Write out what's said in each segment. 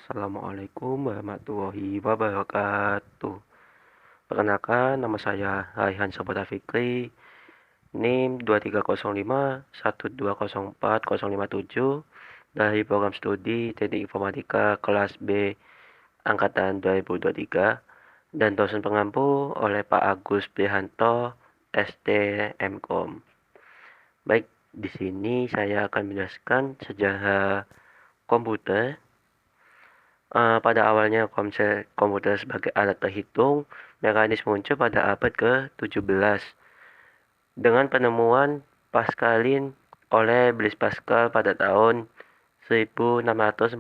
Assalamualaikum warahmatullahi wabarakatuh. Perkenalkan, nama saya Raihan Saputra Fikri, NIM 230512040057 dari program studi Teknik Informatika kelas B angkatan 2023 dan dosen pengampu oleh Pak Agus Prihanto, ST MKOM. Baik, di sini saya akan menjelaskan sejarah komputer. Pada awalnya konsep komputer sebagai alat terhitung mekanis muncul pada abad ke-17 dengan penemuan Pascalin oleh Blaise Pascal pada tahun 1642.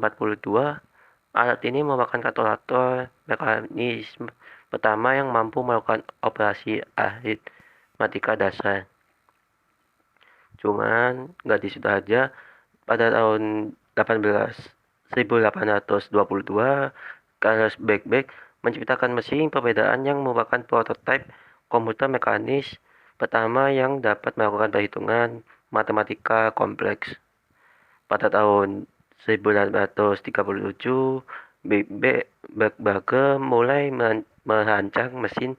Alat ini merupakan kalkulator mekanis pertama yang mampu melakukan operasi aritmatika dasar. Cuman nggak di situ aja, pada tahun 1822, Carlos Babbage menciptakan mesin perbedaan yang merupakan prototipe komputer mekanis pertama yang dapat melakukan perhitungan matematika kompleks. Pada tahun 1837, Babbage mulai merancang mesin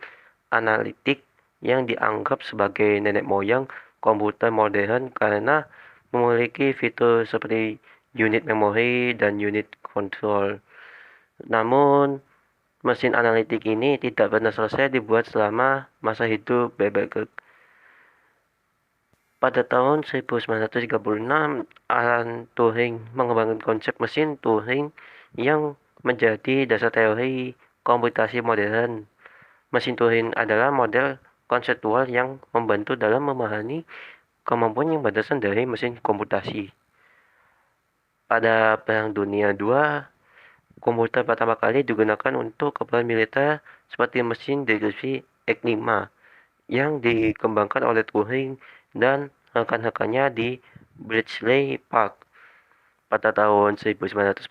analitik yang dianggap sebagai nenek moyang komputer modern karena memiliki fitur seperti unit memori dan unit control. Namun, mesin analitik ini tidak pernah selesai dibuat selama masa hidup Babbage. Pada tahun 1936, Alan Turing mengembangkan konsep mesin Turing yang menjadi dasar teori komputasi modern. Mesin Turing adalah model konseptual yang membantu dalam memahami kemampuan yang berdasar dari mesin komputasi. Pada Perang Dunia II, komputer pertama kali digunakan untuk keperluan militer seperti mesin dekripsi Enigma yang dikembangkan oleh Turing dan rekan-rekannya di Bletchley Park. Pada tahun 1943,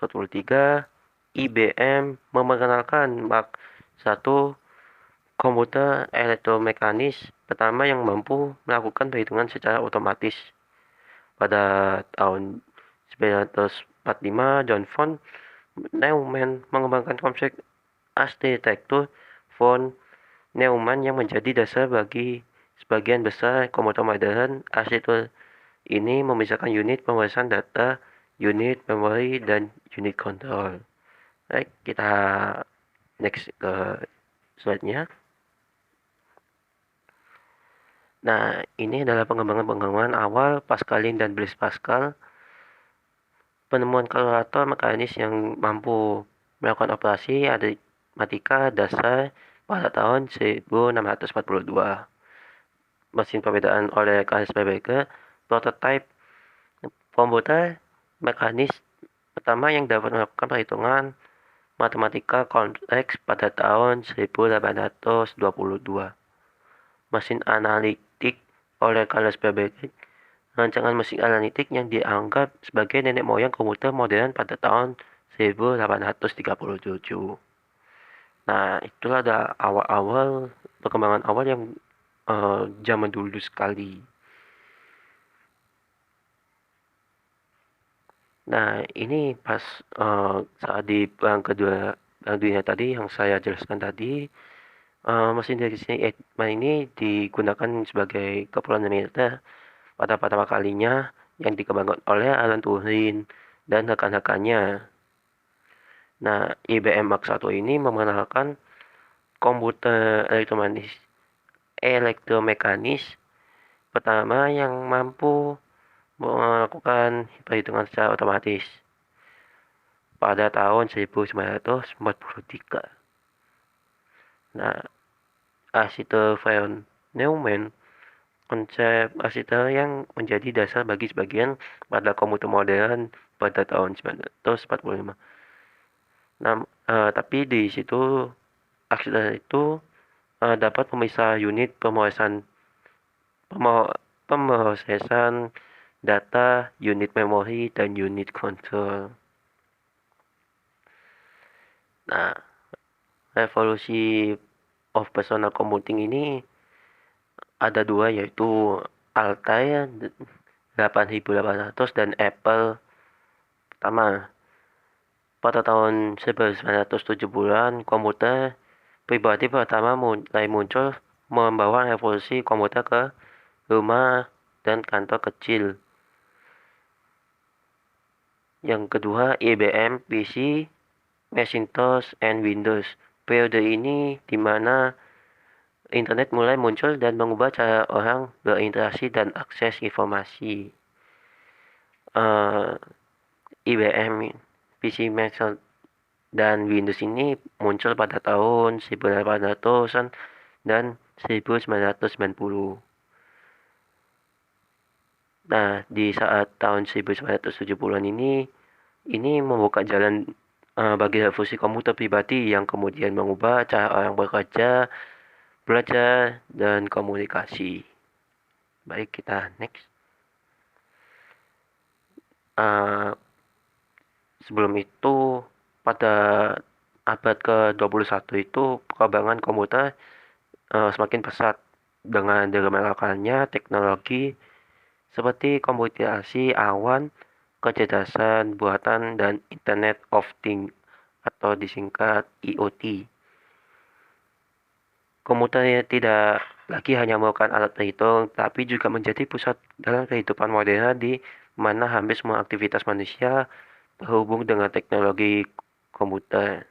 IBM memperkenalkan Mark I, komputer elektromekanis pertama yang mampu melakukan perhitungan secara otomatis. Pada tahun 1945, John von Neumann mengembangkan konsep arsitektur von Neumann yang menjadi dasar bagi sebagian besar komputer modern. Arsitektur ini memisahkan unit pemrosesan data, unit memori, dan unit kontrol. Baik, kita next ke slide-nya. Nah, ini adalah pengembangan awal Pascalin dan Blaise Pascal. Penemuan kalkulator mekanis yang mampu melakukan operasi aritmatika dasar pada tahun 1642. Mesin perbedaan oleh Carlos Babbage, prototipe komputer mekanis pertama yang dapat melakukan perhitungan matematika kompleks pada tahun 1822. Mesin analitik oleh Carlos Babbage, rancangan mesin analitik yang dianggap sebagai nenek moyang komputer modern pada tahun 1837. Nah, itulah ada awal-awal perkembangan awal yang zaman dulu sekali. Nah, ini pas saat di perang dunia tadi yang saya jelaskan tadi, mesin deteksi Enigma ini digunakan sebagai keperluan militer pada pertama kalinya yang dikembangkan oleh Alan Turing dan rekan-rekannya. Nah, IBM Mark I ini memperkenalkan komputer elektromekanis pertama yang mampu melakukan perhitungan secara otomatis pada tahun 1943. Nah, arsitektur von Neumann, konsep arsitektur yang menjadi dasar bagi sebagian pada komputer modern pada tahun 1945. Nah, tapi di situ arsitektur itu dapat memisah unit pemrosesan data, unit memori, dan unit kontrol. Nah, revolusi of personal computing ini ada dua, yaitu Altair 8800 dan Apple pertama. Pada tahun 1970-an, komputer pribadi pertama mulai muncul, membawa revolusi komputer ke rumah dan kantor kecil. Yang kedua, IBM PC, Macintosh, and Windows. Periode ini di mana internet mulai muncul dan mengubah cara orang berinteraksi dan akses informasi. IBM, PC, Macintosh, dan Windows ini muncul pada tahun 1800-an dan 1990. Nah, di saat tahun 1970-an ini membuka jalan bagi revolusi komputer pribadi yang kemudian mengubah cara orang bekerja, belajar, dan komunikasi. Baik, kita next. Sebelum itu, pada abad ke-21 itu perkembangan komputer semakin pesat dengan dikembangkannya teknologi seperti komputasi awan, kecerdasan buatan, dan Internet of Things atau disingkat IoT. Komputer tidak lagi hanya merupakan alat perhitung, tapi juga menjadi pusat dalam kehidupan modern di mana hampir semua aktivitas manusia terhubung dengan teknologi komputer.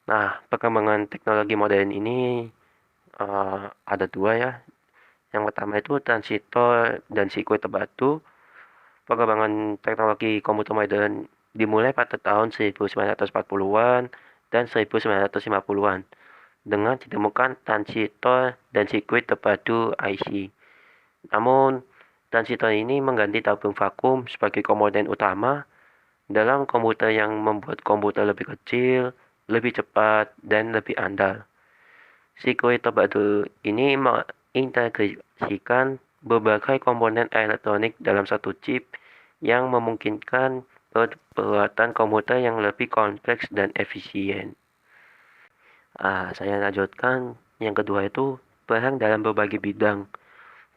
Nah, perkembangan teknologi modern ini ada dua ya. Yang pertama itu transistor dan sirkuit terpadu. Perkembangan teknologi komputer modern dimulai pada tahun 1940-an dan 1950-an dengan ditemukan transistor dan sirkuit terpadu IC. Namun, transistor ini mengganti tabung vakum sebagai komponen utama dalam komputer yang membuat komputer lebih kecil, lebih cepat, dan lebih andal. Sirkuit terpadu ini mengintegrasikan berbagai komponen elektronik dalam satu chip yang memungkinkan perbuatan komputer yang lebih kompleks dan efisien. Saya lanjutkan. Yang kedua itu peran dalam berbagai bidang.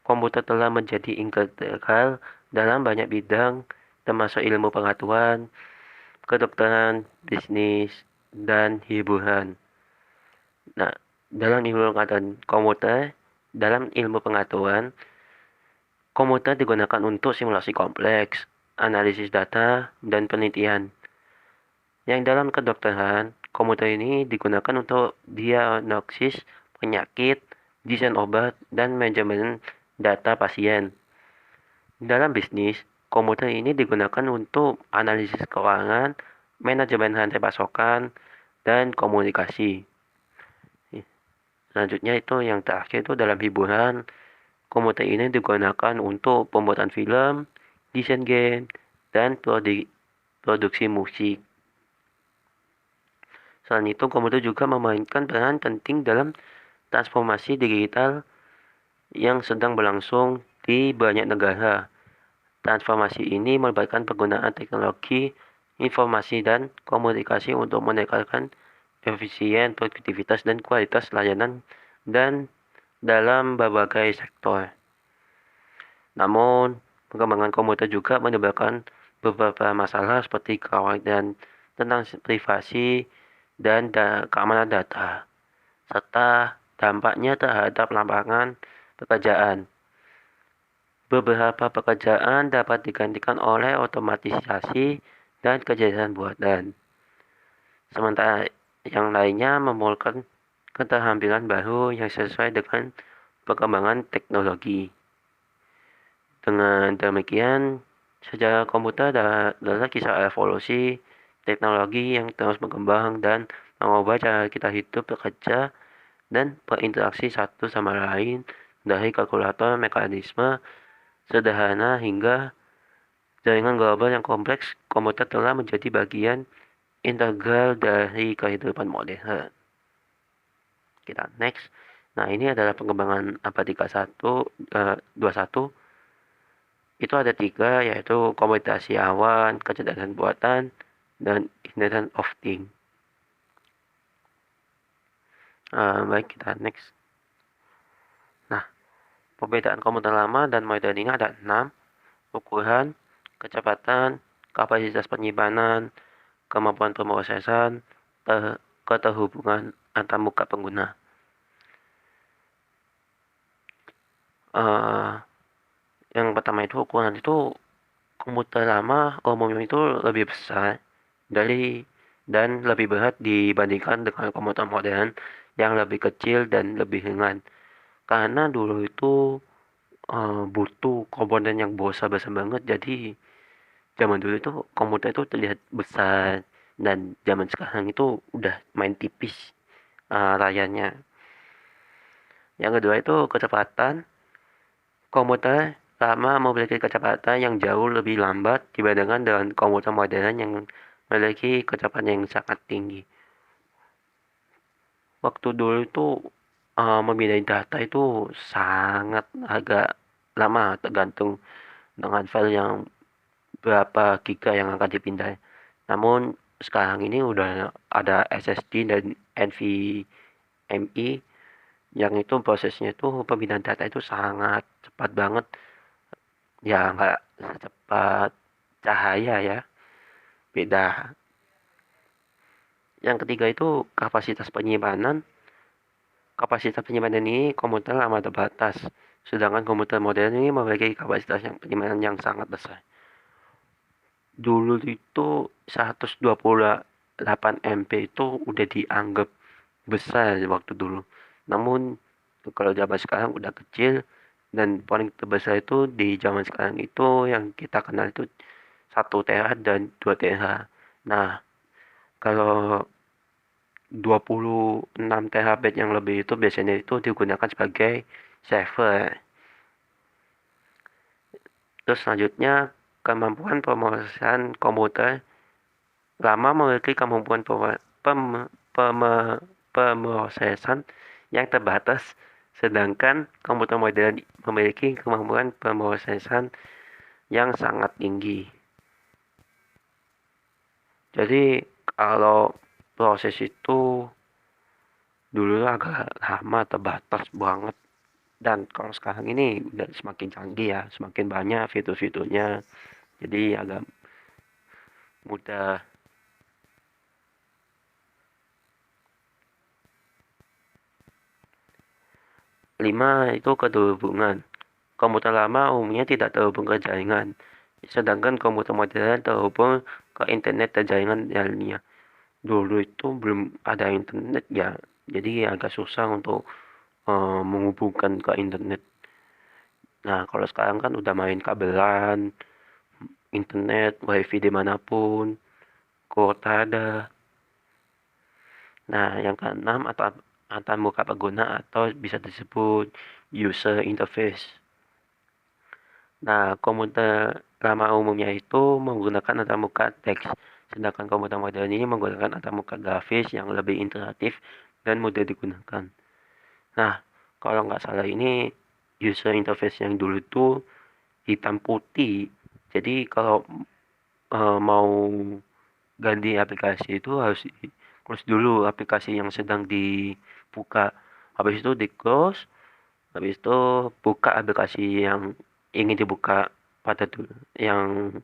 Komputer telah menjadi integral dalam banyak bidang, termasuk ilmu pengetahuan, kedokteran, bisnis, dan hiburan. Nah, dalam ilmu pengetahuan, komputer digunakan untuk simulasi kompleks, analisis data, dan penelitian. Yang dalam kedokteran, komputer ini digunakan untuk diagnosis penyakit, desain obat, dan manajemen data pasien. Dalam bisnis, komputer ini digunakan untuk analisis keuangan, manajemen rantai pasokan, dan komunikasi. Selanjutnya itu yang terakhir itu dalam hiburan, komputer ini digunakan untuk pembuatan film, desain game, dan produksi musik. Selain itu, komputer juga memainkan peran penting dalam transformasi digital yang sedang berlangsung di banyak negara. Transformasi ini melibatkan penggunaan teknologi, informasi, dan komunikasi untuk meningkatkan efisien, produktivitas, dan kualitas layanan dan dalam berbagai sektor. Namun, perkembangan komputer juga menyebabkan beberapa masalah seperti kekhawatiran tentang privasi dan keamanan data, serta dampaknya terhadap lapangan pekerjaan. Beberapa pekerjaan dapat digantikan oleh otomatisasi dan kecerdasan buatan. Sementara yang lainnya memerlukan keterampilan baru yang sesuai dengan perkembangan teknologi. Dengan demikian, sejarah komputer adalah kisah evolusi teknologi yang terus berkembang dan mengubah cara kita hidup, bekerja, dan berinteraksi satu sama lain, dari kalkulator mekanisme sederhana hingga jaringan global yang kompleks. Komputer telah menjadi bagian integral dari kehidupan modern. Kita next. Nah, ini adalah pengembangan abad 21. Itu ada 3, yaitu komputasi awan, kecerdasan buatan, dan Internet of Things. Baik, kita next. Nah, perbedaan komputer lama dan modern ini ada 6. Ukuran, kecepatan, kapasitas penyimpanan, kemampuan pemrosesan, keterhubungan antarmuka pengguna. Yang pertama itu ukuran itu komputer lama umumnya itu lebih besar dan lebih berat dibandingkan dengan komputer modern yang lebih kecil dan lebih ringan. Karena dulu itu butuh komponen yang besar-besar banget, jadi zaman dulu itu komputer itu terlihat besar, dan zaman sekarang itu udah main tipis layarnya. Yang kedua itu kecepatan. Komputer lama memiliki kecepatan yang jauh lebih lambat dibandingkan dengan komputer modern yang memiliki kecepatan yang sangat tinggi. Waktu dulu itu memindai data itu sangat agak lama, tergantung dengan file yang berapa giga yang akan dipindah. Namun sekarang ini udah ada SSD dan NVMe yang itu prosesnya itu pemindahan data itu sangat cepat banget. Ya nggak secepat cahaya ya, beda. Yang ketiga itu kapasitas penyimpanan. Kapasitas penyimpanan ini komputer lama terbatas, sedangkan komputer modern ini memiliki kapasitas penyimpanan yang sangat besar. Dulu itu 128 MB itu udah dianggap besar waktu dulu. Namun kalau zaman sekarang udah kecil, dan paling terbesar itu di zaman sekarang itu yang kita kenal itu 1 TB dan 2 TB. Nah, kalau 26 TB yang lebih itu biasanya itu digunakan sebagai server. Terus selanjutnya, kemampuan pemrosesan komputer lama memiliki kemampuan pemrosesan yang terbatas, sedangkan komputer modern memiliki kemampuan pemrosesan yang sangat tinggi. Jadi kalau proses itu dulu agak lama, terbatas banget, dan kalau sekarang ini udah semakin canggih ya, semakin banyak fitur-fiturnya, jadi agak mudah. 5 itu keterhubungan. Komputer lama umumnya tidak terhubung ke jaringan, sedangkan komputer modern terhubung ke internet dan jaringan lainnya. Dulu itu belum ada internet ya, jadi agak susah untuk menghubungkan ke internet. Nah, kalau sekarang kan udah main kabelan, internet, wifi dimanapun, kuota ada. Nah, yang keenam antarmuka pengguna atau bisa disebut user interface. Nah, komputer lama umumnya itu menggunakan antarmuka teks, sedangkan komputer modern ini menggunakan antarmuka grafis yang lebih interaktif dan mudah digunakan. Nah, kalau nggak salah ini user interface yang dulu itu hitam putih. Jadi kalau mau ganti aplikasi itu harus close dulu aplikasi yang sedang dibuka. Habis itu di close, habis itu buka aplikasi yang ingin dibuka pada yang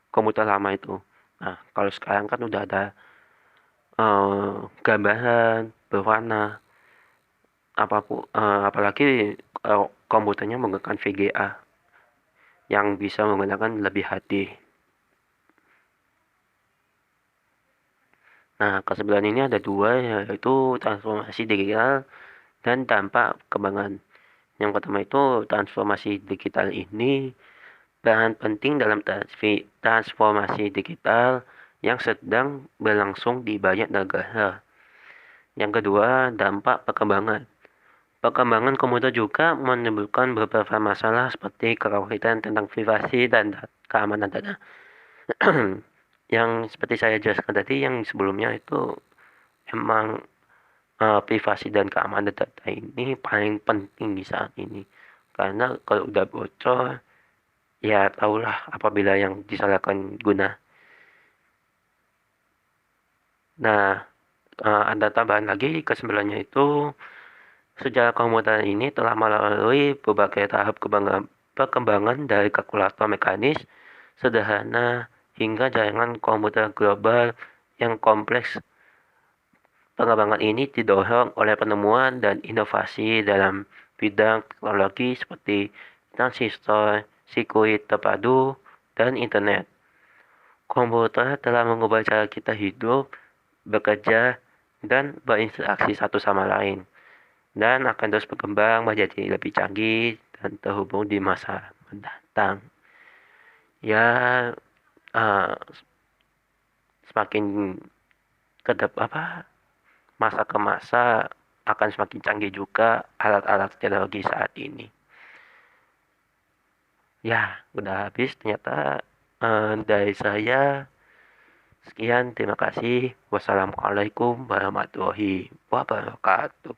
komputer lama itu. Nah, kalau sekarang kan udah ada gambaran berwarna, apalagi komputernya menggunakan VGA yang bisa menggunakan lebih HD. Nah, kesebelah ini ada dua, yaitu transformasi digital dan dampak kembangan. Yang pertama itu transformasi digital ini bahan penting dalam transformasi digital yang sedang berlangsung di banyak negara. Yang kedua, dampak perkembangan. Perkembangan komputer juga menimbulkan beberapa masalah seperti kekhawatiran tentang privasi dan keamanan data. Yang seperti saya jelaskan tadi, yang sebelumnya itu emang privasi dan keamanan data ini paling penting di saat ini. Karena kalau udah bocor, ya tahulah apabila yang disalahkan guna. Nah, ada tambahan lagi, kesembilannya itu sejarah komputer ini telah melalui berbagai tahap perkembangan dari kalkulator mekanis sederhana hingga jaringan komputer global yang kompleks. Pengembangan ini didorong oleh penemuan dan inovasi dalam bidang teknologi seperti transistor, sirkuit terpadu, dan internet. Komputer telah mengubah cara kita hidup, bekerja, dan berinteraksi satu sama lain, dan akan terus berkembang menjadi lebih canggih dan terhubung di masa mendatang. Ya, uh, semakin masa ke masa akan semakin canggih juga alat-alat teknologi saat ini. Ya, udah habis ternyata dari saya. Sekian, terima kasih. Wassalamualaikum warahmatullahi wabarakatuh.